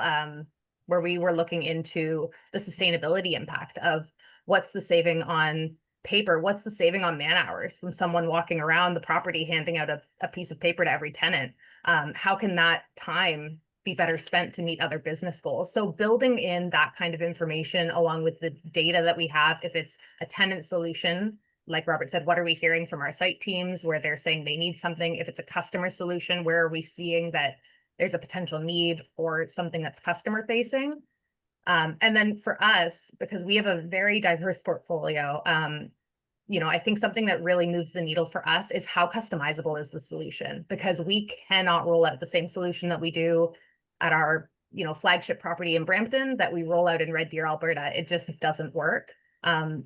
where we were looking into the sustainability impact of what's the saving on paper, what's the saving on man hours from someone walking around the property handing out a piece of paper to every tenant. How can that time be better spent to meet other business goals? So building in that kind of information along with the data that we have, if it's a tenant solution, like Robert said, what are we hearing from our site teams where they're saying they need something? If it's a customer solution, where are we seeing that there's a potential need for something that's customer facing? And then for us, because we have a very diverse portfolio, you know, I think something that really moves the needle for us is how customizable is the solution, because we cannot roll out the same solution that we do at our, you know, flagship property in Brampton that we roll out in Red Deer, Alberta. It just doesn't work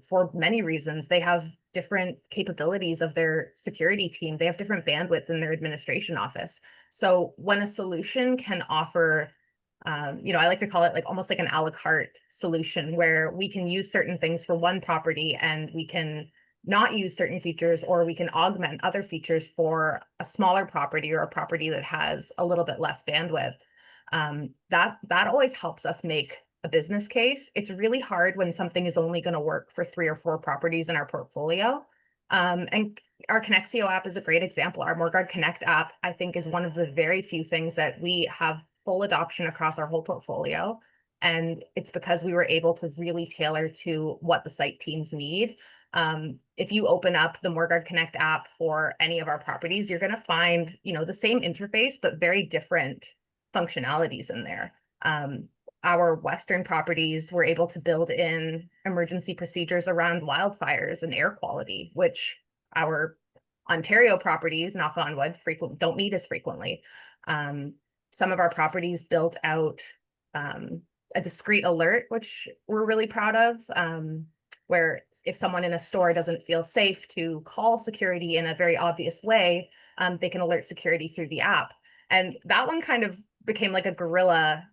for many reasons. They have different capabilities of their security team. They have different bandwidth in their administration office. So when a solution can offer, you know, I like to call it like almost like an a la carte solution, where we can use certain things for one property and we can not use certain features, or we can augment other features for a smaller property or a property that has a little bit less bandwidth. That always helps us make a business case. It's really hard when something is only going to work for 3 or 4 properties in our portfolio. And our Kinexio app is a great example. Our Morguard Connect app, I think, is one of the very few things that we have full adoption across our whole portfolio. And it's because we were able to really tailor to what the site teams need. If you open up the Morguard Connect app for any of our properties, you're going to find, you know, the same interface, but very different functionalities in there. Our Western properties were able to build in emergency procedures around wildfires and air quality, which our Ontario properties, knock on wood, don't need as frequently. Some of our properties built out a discrete alert, which we're really proud of, where if someone in a store doesn't feel safe to call security in a very obvious way, they can alert security through the app. And that one kind of became like a guerrilla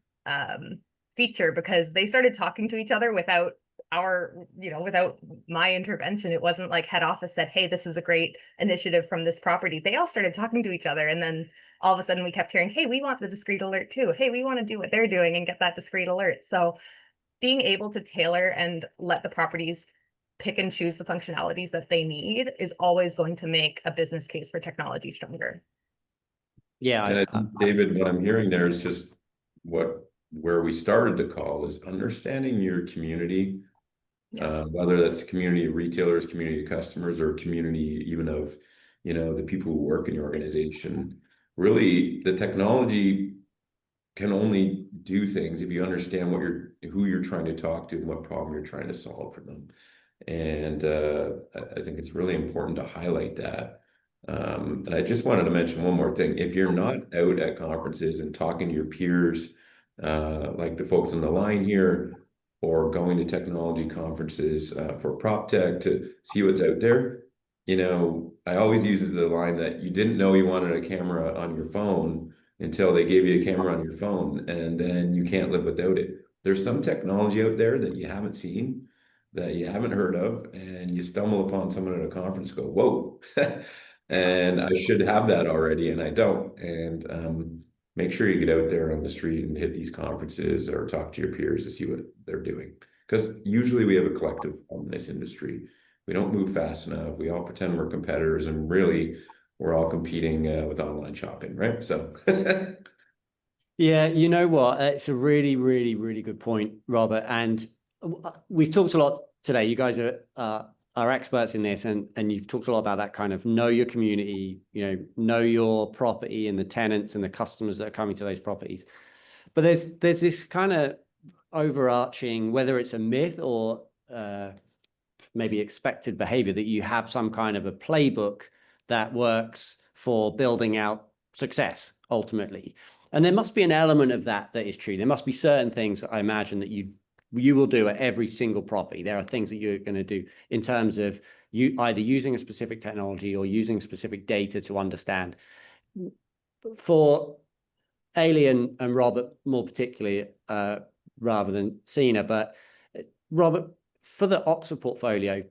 feature, because they started talking to each other without our, you know, without my intervention. It wasn't like head office said, hey, this is a great initiative from this property. They all started talking to each other. And then all of a sudden we kept hearing, hey, we want the discrete alert too. Hey, we want to do what they're doing and get that discrete alert. So being able to tailor and let the properties pick and choose the functionalities that they need is always going to make a business case for technology stronger. Yeah. And I think, David, what I'm hearing there is just where we started the call is understanding your community, whether that's community of retailers, community of customers, or community even of, you know, the people who work in your organization. Really, the technology can only do things if you understand who you're trying to talk to and what problem you're trying to solve for them. And I think it's really important to highlight that. And I just wanted to mention one more thing. If you're not out at conferences and talking to your peers, like the folks on the line here, or going to technology conferences for prop tech to see what's out there, you know, I always use the line that you didn't know you wanted a camera on your phone until they gave you a camera on your phone, and then you can't live without it. There's some technology out there that you haven't seen, that you haven't heard of, and you stumble upon someone at a conference, go, whoa, and I should have that already, and I don't. And make sure you get out there on the street and hit these conferences or talk to your peers to see what they're doing. Because usually we have a collective in this industry. We don't move fast enough. We all pretend we're competitors, and really we're all competing with online shopping, right? So yeah, you know what? It's a really, really, really good point, Robert. And we've talked a lot today. You guys are experts in this, and you've talked a lot about that kind of know your community, you know your property and the tenants and the customers that are coming to those properties. But there's this kind of overarching, whether it's a myth or maybe expected behavior, that you have some kind of a playbook that works for building out success ultimately. And there must be an element of that is true. There must be certain things I imagine that you will do at every single property. There are things that you're going to do in terms of you either using a specific technology or using specific data to understand. For Eilidh and Robert more particularly, rather than Sina, but Robert, for the Oxford portfolio,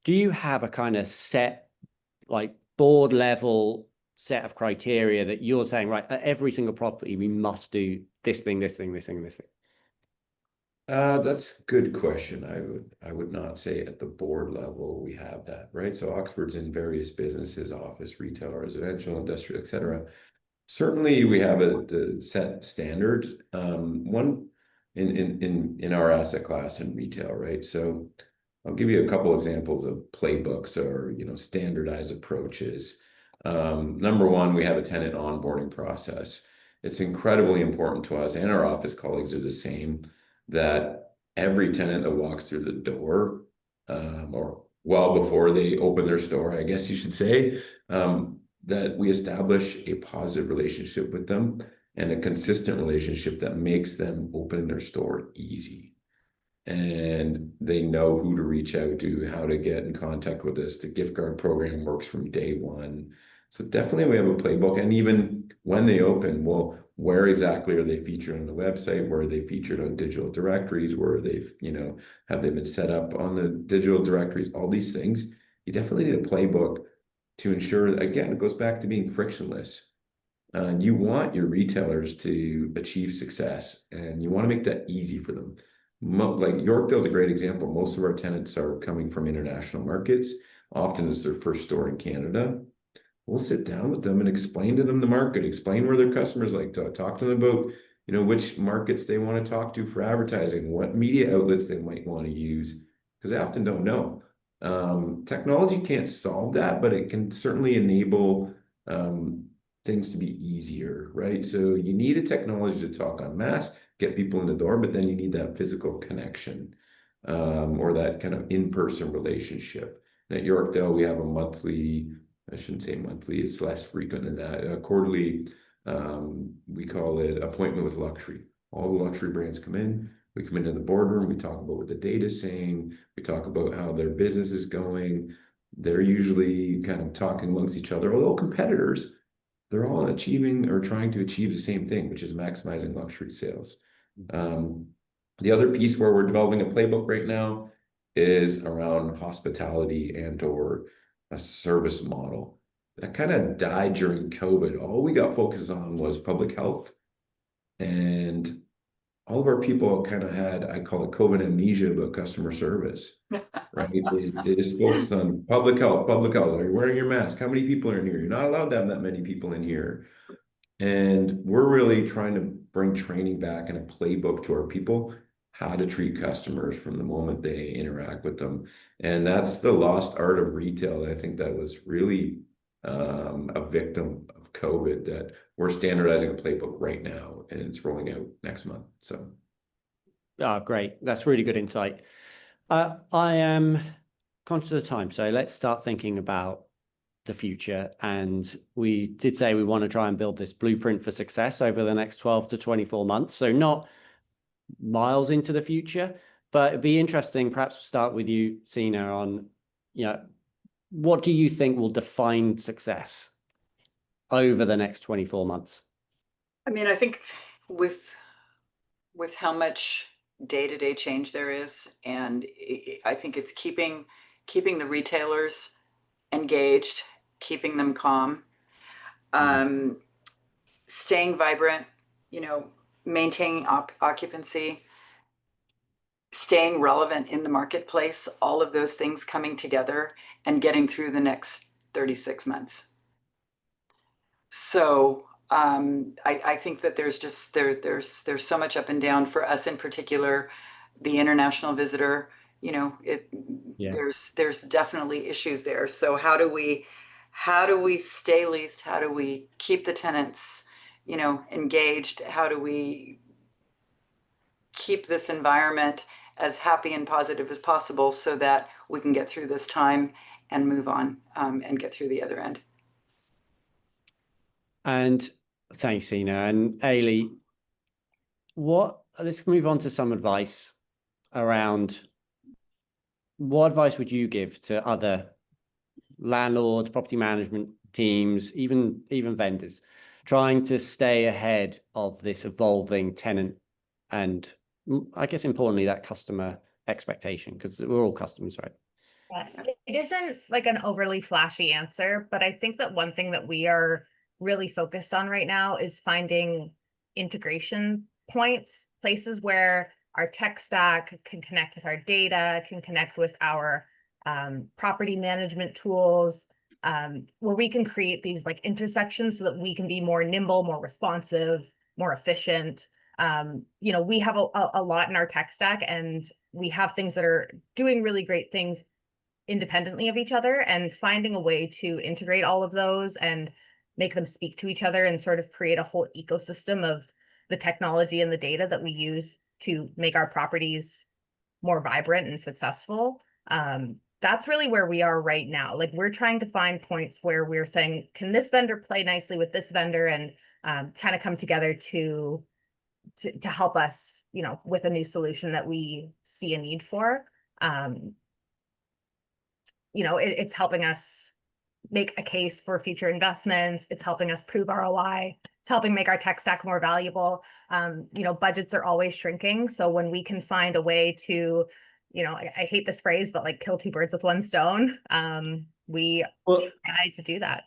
do you have a kind of set, like board level set of criteria that you're saying, right, at every single property, we must do this thing, this thing, this thing, this thing? That's a good question. I would not say at the board level we have that, right? So Oxford's in various businesses, office, retail, residential, industrial, etc. Certainly we have a set standards. One in our asset class in retail, right? So I'll give you a couple examples of playbooks or standardized approaches. Number one, we have a tenant onboarding process. It's incredibly important to us, and our office colleagues are the same, that every tenant that walks through the door, or well before they open their store, I guess you should say, that we establish a positive relationship with them and a consistent relationship that makes them open their store easy. And they know who to reach out to, how to get in contact with us. The gift card program works from day one. So definitely we have a playbook. And even when they open, well, where exactly are they featured on the website? Where are they featured on digital directories? Where are they, have they been set up on the digital directories? All these things. You definitely need a playbook to ensure, again, it goes back to being frictionless. You want your retailers to achieve success, and you want to make that easy for them. Like Yorkdale's a great example. Most of our tenants are coming from international markets. Often it's their first store in Canada. We'll sit down with them and explain to them the market, explain where their customers like to talk to them about, which markets they want to talk to for advertising, what media outlets they might want to use, because they often don't know. Technology can't solve that, but it can certainly enable things to be easier, right? So you need a technology to talk en masse, get people in the door, but then you need that physical connection, or that kind of in-person relationship. And at Yorkdale, we have a monthly, I shouldn't say monthly, it's less frequent than that, quarterly, we call it appointment with luxury. All the luxury brands come in. We come into the boardroom, we talk about what the data is saying, we talk about how their business is going. They're usually kind of talking amongst each other, although competitors, they're all achieving or trying to achieve the same thing, which is maximizing luxury sales. The other piece where we're developing a playbook right now is around hospitality and or a service model. That kind of died during COVID. All we got focused on was public health, and all of our people kind of had, I call it COVID amnesia about customer service, right? They just focused on public health. Are you wearing your mask? How many people are in here? You're not allowed to have that many people in here. And we're really trying to bring training back and a playbook to our people, how to treat customers from the moment they interact with them. And that's the lost art of retail. I think that was really a victim of COVID, that we're standardizing a playbook right now and it's rolling out next month. So, Great. That's really good insight. I am conscious of time, so let's start thinking about the future. And we did say we want to try and build this blueprint for success over the next 12 to 24 months. So not miles into the future, but it'd be interesting, perhaps start with you, Sina, on, what do you think will define success over the next 24 months? I mean, I think with how much day-to-day change there is, and I think it's keeping the retailers engaged, keeping them calm, staying vibrant, maintaining occupancy, staying relevant in the marketplace, all of those things coming together and getting through the next 36 months. So I think that there's just there's so much up and down for us in particular, the international visitor, there's definitely issues there. So how do we stay leased? How do we keep the tenants, engaged? How do we keep this environment as happy and positive as possible so that we can get through this time and move on and get through the other end? And thanks, Sina. And Eilidh, let's move on to some advice around what advice would you give to other landlords, property management teams, even vendors, trying to stay ahead of this evolving tenant and, I guess importantly, that customer expectation, because we're all customers, right? Yeah, it isn't like an overly flashy answer, but I think that one thing that we are really focused on right now is finding integration points, places where our tech stack can connect with our data, can connect with our property management tools, where we can create these like intersections so that we can be more nimble, more responsive, more efficient. We have a lot in our tech stack, and we have things that are doing really great things independently of each other, and finding a way to integrate all of those and make them speak to each other and sort of create a whole ecosystem of the technology and the data that we use to make our properties more vibrant and successful. That's really where we are right now. Like, we're trying to find points where we're saying, can this vendor play nicely with this vendor, and kind of come together to help us, with a new solution that we see a need for. It's helping us make a case for future investments. It's helping us prove ROI. It's helping make our tech stack more valuable. Budgets are always shrinking. So when we can find a way to, I hate this phrase, but like kill two birds with one stone, we try to do that.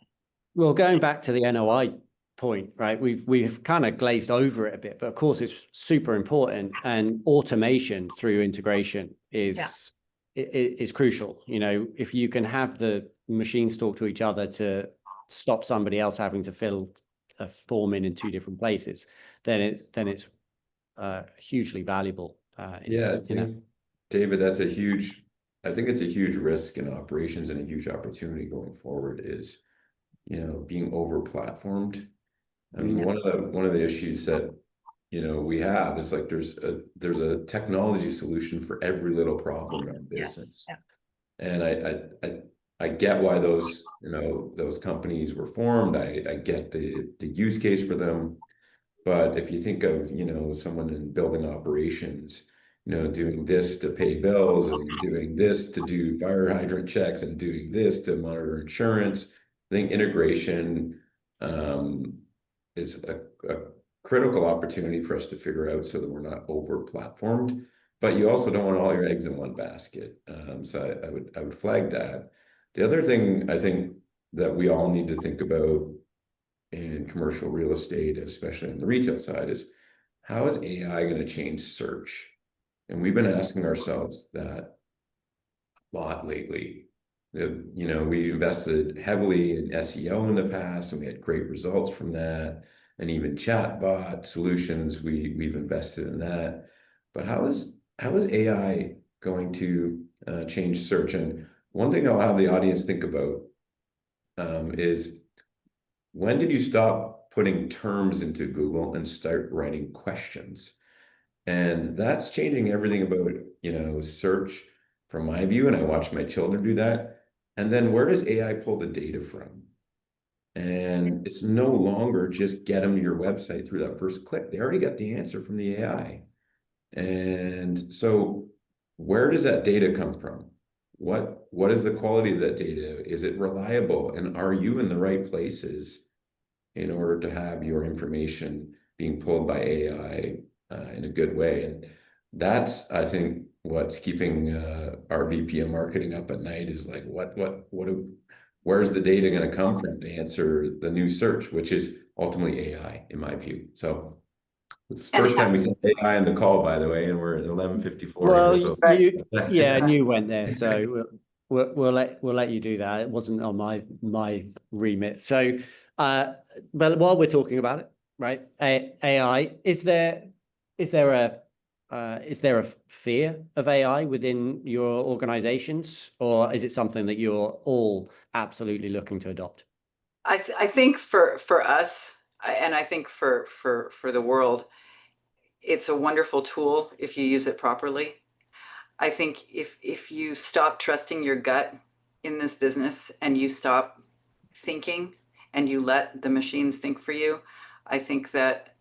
Well, going back to the NOI point, right? We've kind of glazed over it a bit, but of course it's super important, and automation through integration is crucial. If you can have the machines talk to each other to stop somebody else having to fill a form in two different places, then it's hugely valuable. David, I think it's a huge risk in operations and a huge opportunity going forward is, being over platformed. I mean, one of the issues that we have is like there's a technology solution for every little problem in our business. Yes. And I get why those companies were formed. I get the use case for them. But if you think of, someone in building operations, doing this to pay bills and doing this to do fire hydrant checks and doing this to monitor insurance, I think integration is a critical opportunity for us to figure out so that we're not over platformed, but you also don't want all your eggs in one basket. So I would flag that. The other thing I think that we all need to think about in commercial real estate, especially on the retail side, is how is AI going to change search? And we've been asking ourselves that a lot lately. We invested heavily in SEO in the past, and we had great results from that. And even chatbot solutions, we've invested in that. But how is AI going to change search? And one thing I'll have the audience think about is, when did you stop putting terms into Google and start writing questions? And that's changing everything about search from my view, and I watch my children do that. And then where does AI pull the data from? And it's no longer just get them to your website through that first click. They already got the answer from the AI. And so where does that data come from? What is the quality of that data? Is it reliable? And are you in the right places in order to have your information being pulled by AI in a good way? And that's, I think, what's keeping our VP of marketing up at night, is like, where's the data going to come from to answer the new search, which is ultimately AI, in my view. So it's the first time we said AI in the call, by the way, and we're at 11:54. Well, so. and you went there, so we'll let you do that. It wasn't on my remit. So, but while we're talking about it, right? AI, is there a fear of AI within your organizations, or is it something that you're all absolutely looking to adopt? I think for us, and I think for the world, it's a wonderful tool if you use it properly. I think if you stop trusting your gut in this business and you stop thinking and you let the machines think for you, I think that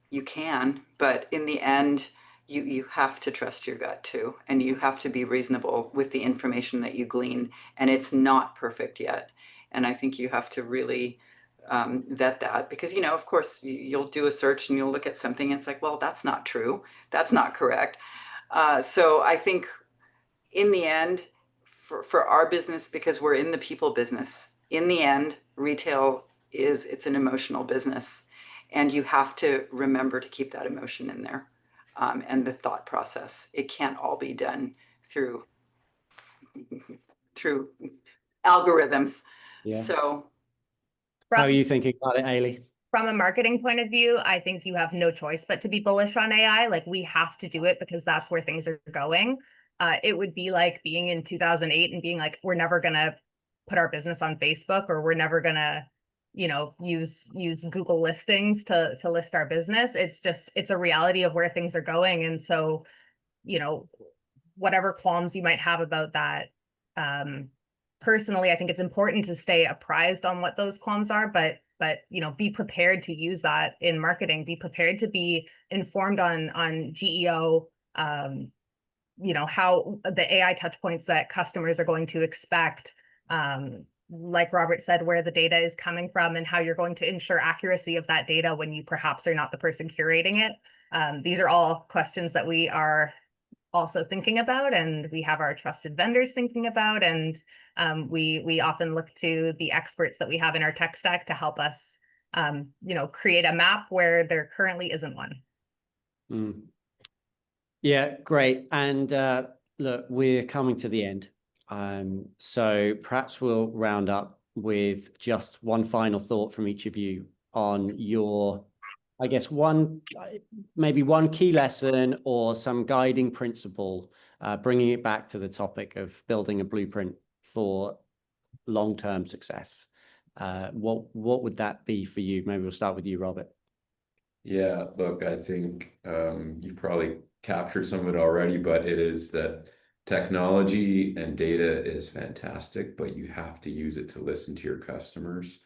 you can, but in the end, you have to trust your gut too, and you have to be reasonable with the information that you glean, and it's not perfect yet. And I think you have to really vet that, because, you know, of course, you'll do a search and you'll look at something and it's like, well, that's not true. That's not correct. So I think in the end, for our business, because we're in the people business, in the end, retail it's an emotional business, and you have to remember to keep that emotion in there, and the thought process. It can't all be done through algorithms. Yeah. So How are you thinking about it, Eilidh? From a marketing point of view, I think you have no choice but to be bullish on AI. Like, we have to do it because that's where things are going. It would be like being in 2008 and being like, we're never gonna put our business on Facebook, or we're never gonna, you know, use Google listings to list our business. It's a reality of where things are going. And so, you know, whatever qualms you might have about that, personally, I think it's important to stay apprised on what those qualms are, but you know, be prepared to use that in marketing. Be prepared to be informed on GEO, you know, how the AI touch points that customers are going to expect, like Robert said, where the data is coming from and how you're going to ensure accuracy of that data when you perhaps are not the person curating it. These are all questions that we are also thinking about, and we have our trusted vendors thinking about, and we often look to the experts that we have in our tech stack to help us, you know, create a map where there currently isn't one. Mm. Yeah, great. And look, we're coming to the end. So perhaps we'll round up with just one final thought from each of you on your, I guess, maybe one key lesson or some guiding principle, bringing it back to the topic of building a blueprint for long-term success. What would that be for you? Maybe we'll start with you, Robert. Yeah, look, I think you probably captured some of it already, but it is that technology and data is fantastic, but you have to use it to listen to your customers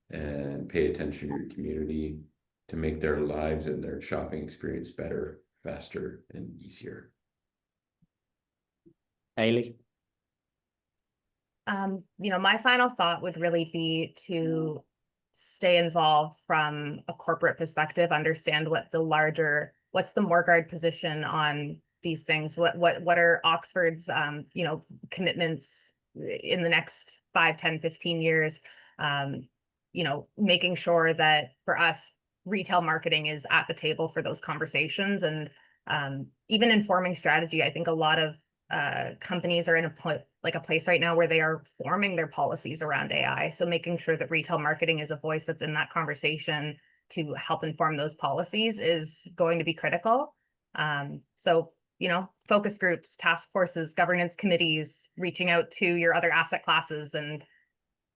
and pay attention to your community to make their lives and their shopping experience better, faster, and easier. Eilidh? You know, my final thought would really be to stay involved from a corporate perspective, understand what's the Morguard position on these things, what are Oxford's you know, commitments in the next 5, 10, 15 years, you know, making sure that for us, retail marketing is at the table for those conversations, and even informing strategy. I think a lot of companies are in a place right now where they are forming their policies around AI. So making sure that retail marketing is a voice that's in that conversation to help inform those policies is going to be critical. So, you know, focus groups, task forces, governance committees, reaching out to your other asset classes, and,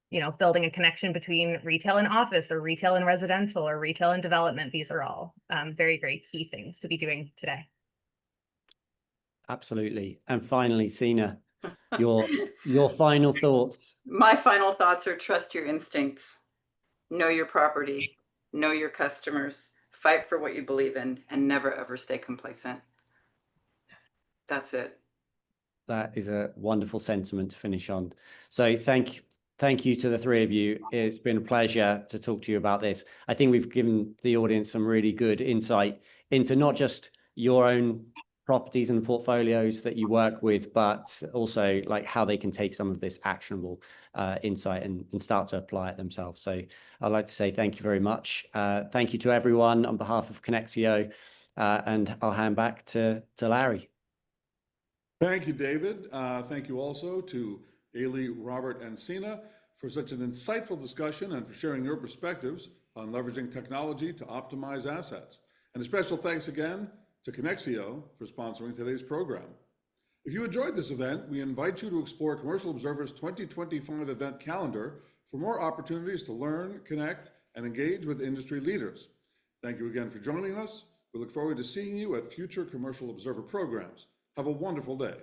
you know, building a connection between retail and office, or retail and residential, or retail and development. These are all very, very key things to be doing today. Absolutely. And finally, Sina, your final thoughts. my final thoughts are: trust your instincts, know your property, know your customers, fight for what you believe in, and never ever stay complacent. That's it. That is a wonderful sentiment to finish on. So thank you to the three of you. It's been a pleasure to talk to you about this. I think we've given the audience some really good insight into not just your own properties and the portfolios that you work with, but also like how they can take some of this actionable insight and start to apply it themselves. So I'd like to say thank you very much. Thank you to everyone on behalf of Kinexio, and I'll hand back to Larry. Thank you, David. Thank you also to Eilidh, Robert, and Sina for such an insightful discussion and for sharing your perspectives on leveraging technology to optimize assets. And a special thanks again to Kinexio for sponsoring today's program. If you enjoyed this event, we invite you to explore Commercial Observer's 2025 event calendar for more opportunities to learn, connect, and engage with industry leaders. Thank you again for joining us. We look forward to seeing you at future Commercial Observer programs. Have a wonderful day.